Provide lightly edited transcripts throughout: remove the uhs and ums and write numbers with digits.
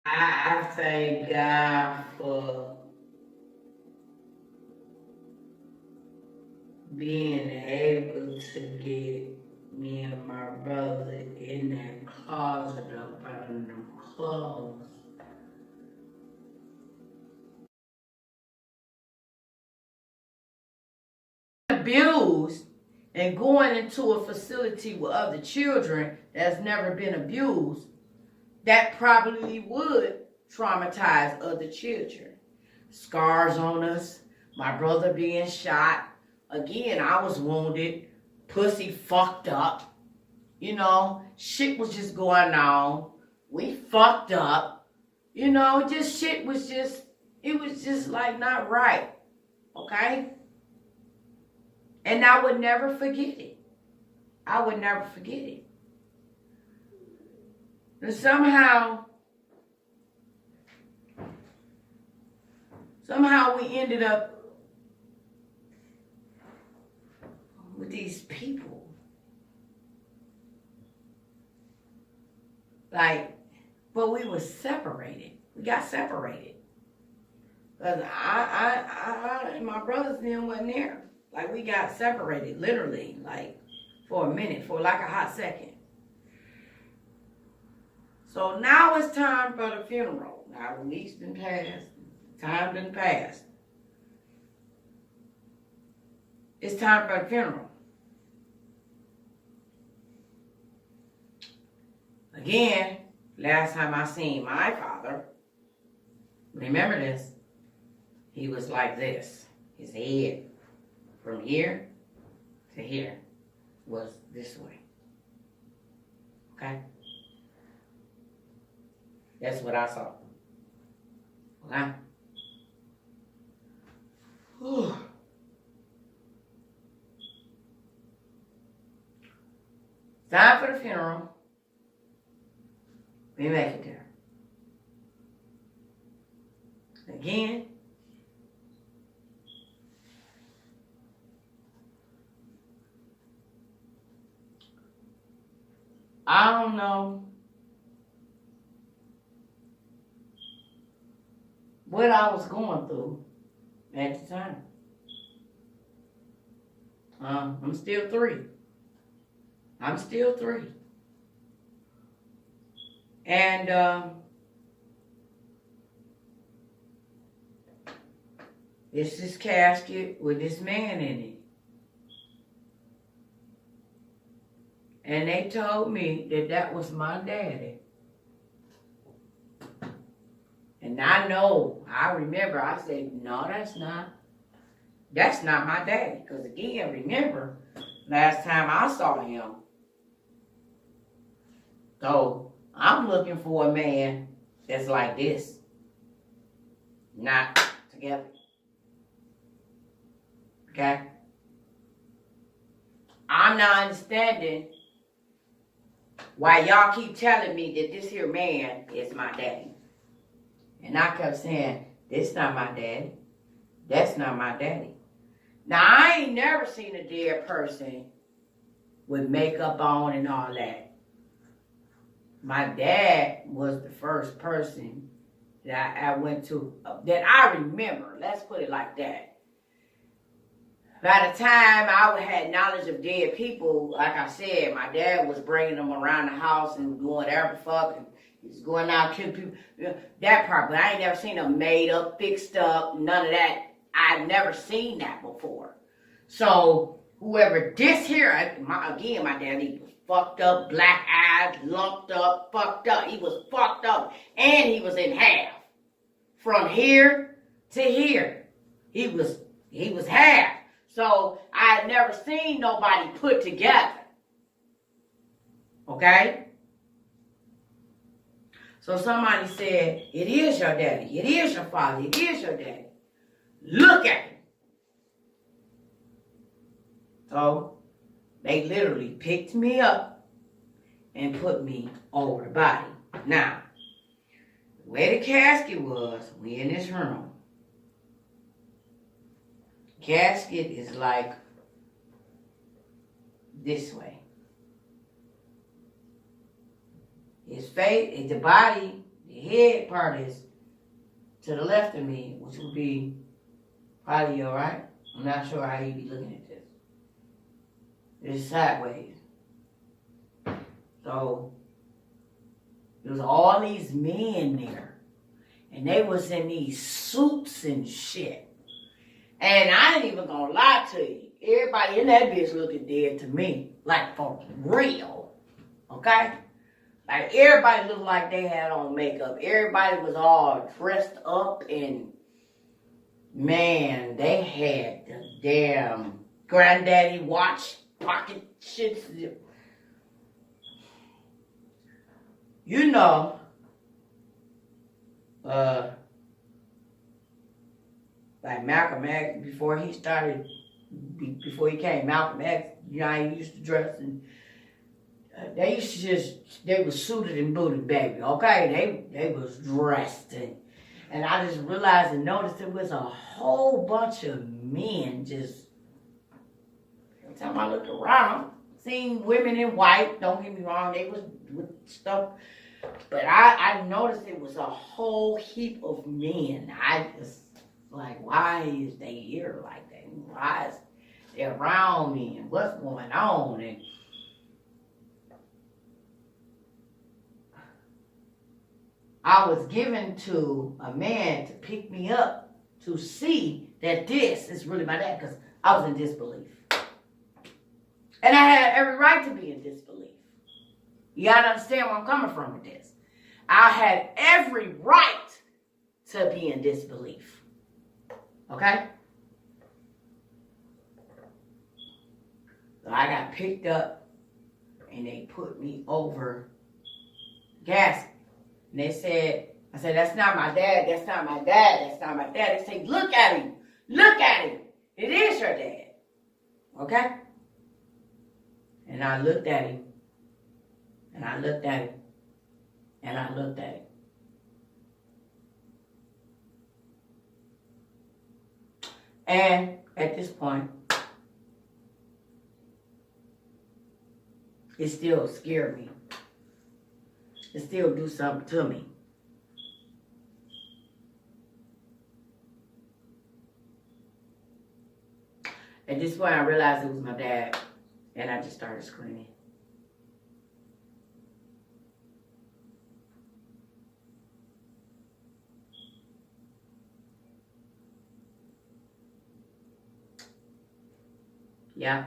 I thank God for being able to get me and my brother in that closet up under them clothes. Abused and going into a facility with other children that's never been abused, that probably would traumatize other children. Scars on us, my brother being shot. Again, I was wounded, pussy fucked up. Shit was just going on. We fucked up. Just shit was just, it was just like not right. Okay? And I would never forget it. I would never forget it. And somehow we ended up with these people. But we were separated. We got separated. Because I and my brothers and them wasn't there. We got separated, literally, for a minute, for like a hot second. So now it's time for the funeral. Now the week's been passed. Time done passed. It's time for the funeral. Again, last time I seen my father, remember this, he was like this. His head from here to here was this way. Okay? That's what I saw. Okay? Whew. Time for the funeral. We make it there. Again, I don't know what I was going through at the time. I'm still 3. I'm still 3. And it's this casket with this man in it. And they told me that that was my daddy. And I remember, I said, no, that's not. That's not my daddy. Because again, remember, last time I saw him. So I'm looking for a man that's like this. Not together. Okay? I'm not understanding why y'all keep telling me that this here man is my daddy. And I kept saying, this not my daddy. That's not my daddy. Now, I ain't never seen a dead person with makeup on and all that. My dad was the first person that I went to, that I remember. Let's put it like that. By the time I had knowledge of dead people, like I said, my dad was bringing them around the house and doing whatever fuck, and he's going out killing people. That part, but I ain't never seen them made up, fixed up, none of that. I've never seen that before. So whoever this here, my dad, he was fucked up, black-eyed, lumped up, fucked up. He was fucked up, and he was in half. From here to here, he was half. So I had never seen nobody put together. Okay? So somebody said, it is your daddy. It is your father. It is your daddy. Look at him. So they literally picked me up and put me over the body. Now, the way the casket was, we in this room. Casket is like this way. His face, the body, The head part is to the left of me, which would be probably your right. I'm not sure how you be looking at this. It's sideways. So, there was all these men there. And they was in these suits and shit. And I ain't even gonna lie to you. Everybody in that bitch looking dead to me. Like, for real. Okay? Like, everybody looked like they had on makeup. Everybody was all dressed up and, man, they had the damn granddaddy watch pocket shits. You know, like Malcolm X, before he came Malcolm X, you know, he used to dress and they used to they was suited and booted, baby, okay? They was dressed. And I just realized and noticed there was a whole bunch of men just, every time I looked around, seen women in white, don't get me wrong, they was with stuff. But I noticed it was a whole heap of men. I just, like, why is they here like that? Why is they around me? And what's going on? And I was given to a man to pick me up to see that this is really my dad, because I was in disbelief. And I had every right to be in disbelief. You gotta understand where I'm coming from with this. I had every right to be in disbelief. Okay? So I got picked up and they put me over gas. And they said, I said, that's not my dad, that's not my dad, that's not my dad. They said, look at him, look at him. It is your dad. Okay? And I looked at him. And I looked at him. And I looked at him. And at this point, it still scared me. It still do something to me. At this point, I realized it was my dad. And I just started screaming. Yeah.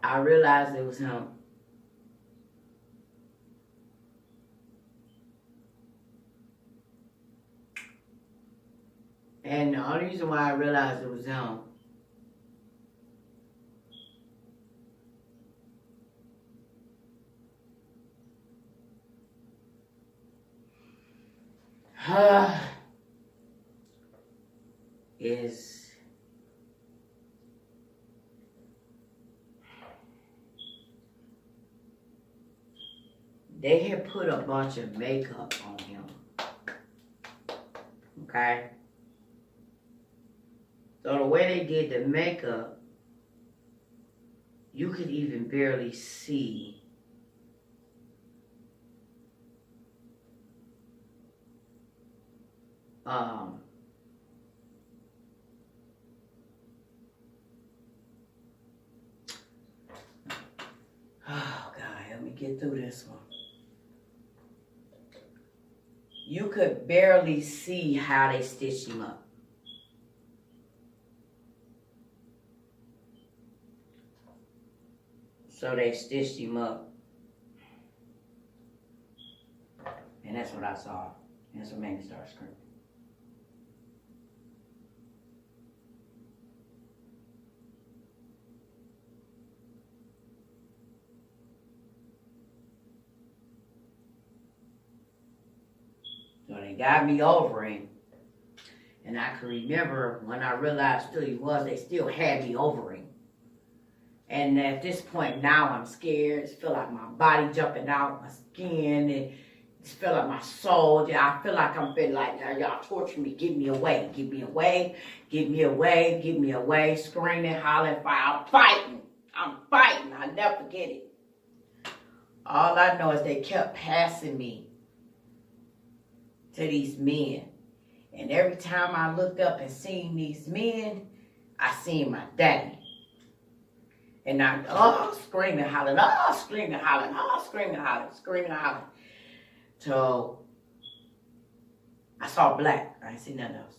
I realized it was him. And the only reason why I realized it was him is they had put a bunch of makeup on him. Okay? So the way they did the makeup, you could even barely see oh God, help me get through this one. You could barely see how they stitched him up. So they stitched him up. And that's what I saw. And that's what made me start screaming. So they got me over him. And I can remember when I realized who he was, they still had me over him. And at this point now I'm scared. I feel like my body jumping out, my skin, and Just feel like my soul. I feel like I'm feeling like y'all torturing me. Give me away. Give me away. Give me away. Give me away. Screaming, hollering, I'm fighting. I'm fighting. I'll never forget it. All I know is they kept passing me to these men. And every time I looked up and seen these men, I seen my daddy. And I, screaming, hollering, screaming, hollering, screaming, hollering, screaming, hollering. So I saw black. I ain't seen nothing else.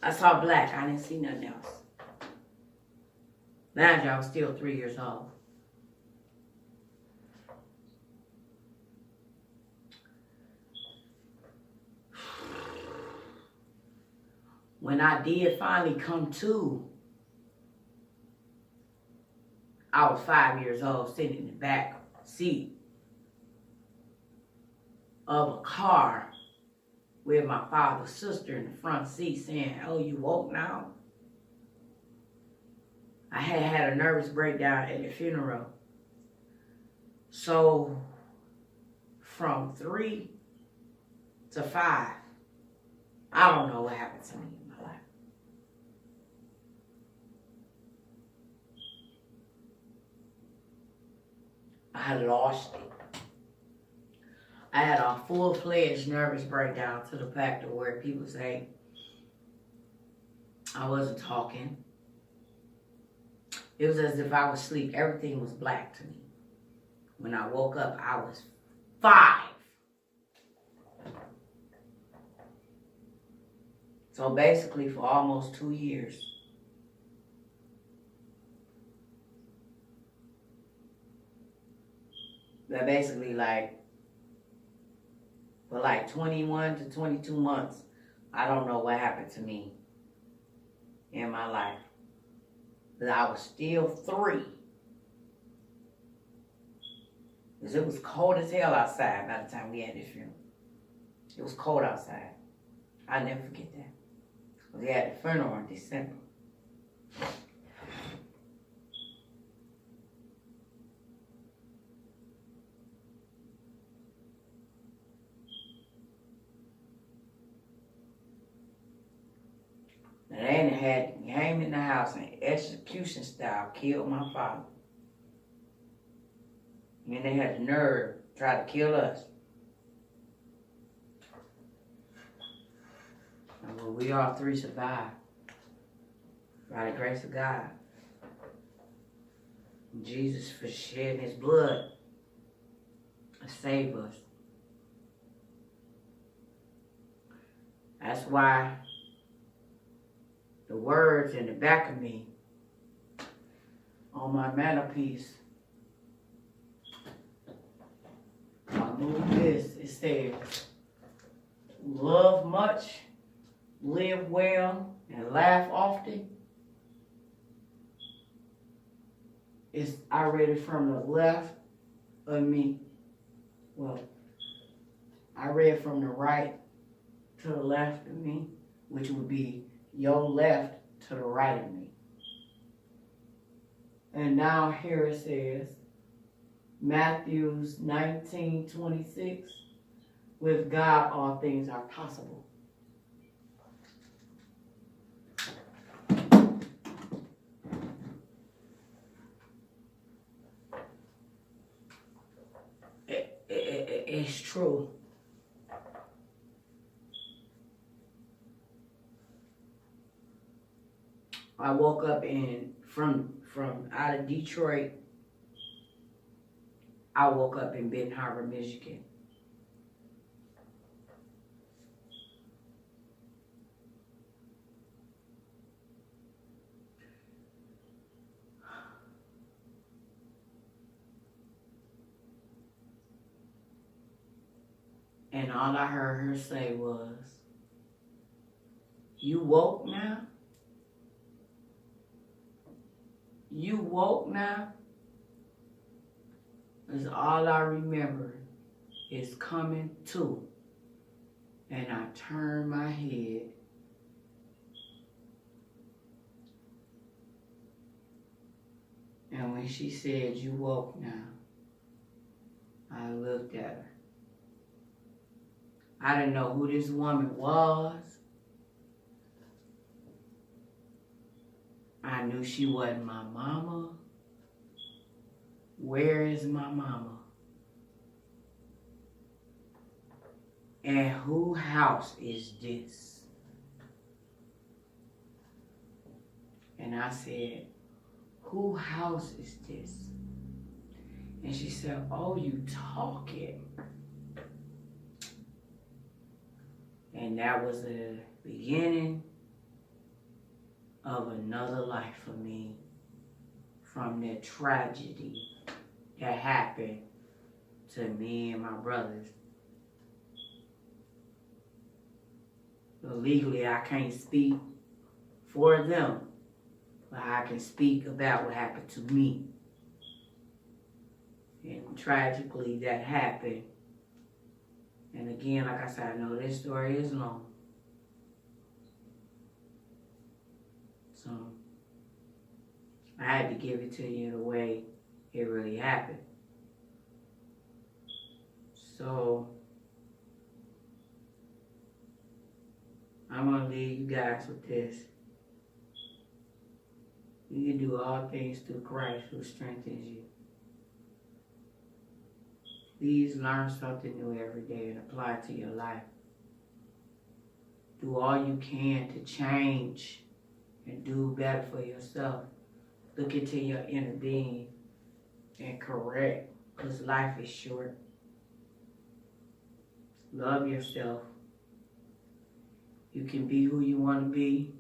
I saw black. I didn't see nothing else. Mind you, I was still 3 years old. When I did finally come to, I was 5 years old, sitting in the back seat of a car with my father's sister in the front seat saying, "Oh, you woke now?" I had a nervous breakdown at the funeral. So from 3 to 5, I don't know what happened to me in my life. I had lost it. I had a full-fledged nervous breakdown to the fact of where people say I wasn't talking. It was as if I was asleep. Everything was black to me. When I woke up, I was 5. So basically for almost 2 years, but basically for 21 to 22 months, I don't know what happened to me in my life. But I was still 3. Because it was cold as hell outside by the time we had this funeral. It was cold outside. I'll never forget that. Because we had the funeral in December. And they had came in the house and execution style killed my father. And they had the nerve to try to kill us. And we all 3 survived. By the grace of God. And Jesus for shedding his blood to save us. That's why the words in the back of me on my mantelpiece, I move this, it says, love much, live well, and laugh often. I read it from the left of me. Well, I read from the right to the left of me, which would be your left to the right of me. And now here it says, Matthew 19:26, with God all things are possible. It's true. I woke up from out of Detroit. I woke up in Benton Harbor, Michigan. And all I heard her say was, "You woke now? You woke now?" That's all I remember is coming to. And I turned my head. And when she said, "You woke now," I looked at her. I didn't know who this woman was. I knew she wasn't my mama. Where is my mama? And whose house is this? And I said, "Whose house is this?" And she said, "Oh, you talking." And that was the beginning of another life for me from that tragedy that happened to me and my brothers. But legally, I can't speak for them, but I can speak about what happened to me. And tragically, that happened. And again, like I said, I know this story is long. So, I had to give it to you the way it really happened. So, I'm going to leave you guys with this. You can do all things through Christ who strengthens you. Please learn something new every day and apply it to your life. Do all you can to change and do better for yourself. Look into your inner being and correct, because life is short. Love yourself. You can be who you want to be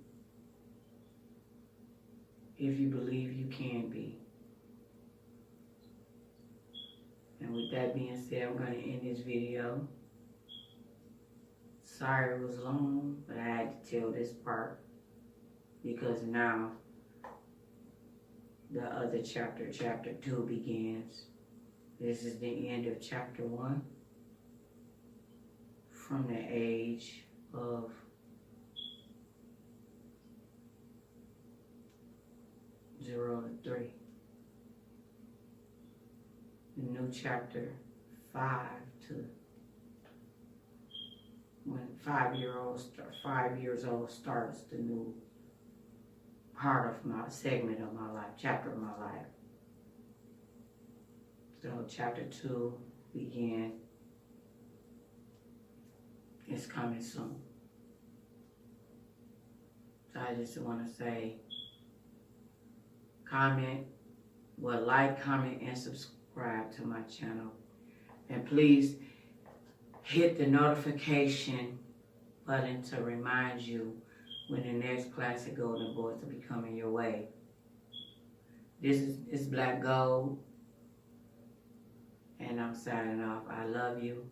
if you believe you can be. And with that being said, I'm going to end this video. Sorry it was long, but I had to tell this part because now the other chapter, chapter 2, begins. This is the end of chapter 1 from the age of 0 to 3. The new chapter 5 to when 5 years old starts the new part of my segment of my life, chapter of my life. So chapter 2 began. It's coming soon. So I just want to say, like, comment, and subscribe to my channel. And please hit the notification button to remind you when the next classic Golden Boys will be coming your way. This is Black Gold, and I'm signing off. I love you.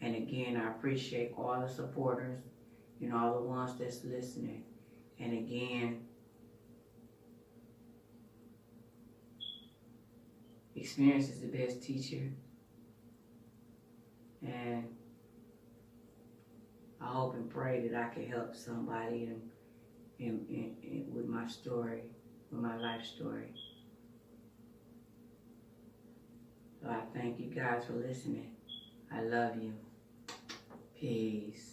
And again, I appreciate all the supporters and all the ones that's listening. And again, experience is the best teacher. And I hope and pray that I can help somebody with my story, with my life story. So I thank you guys for listening. I love you. Peace.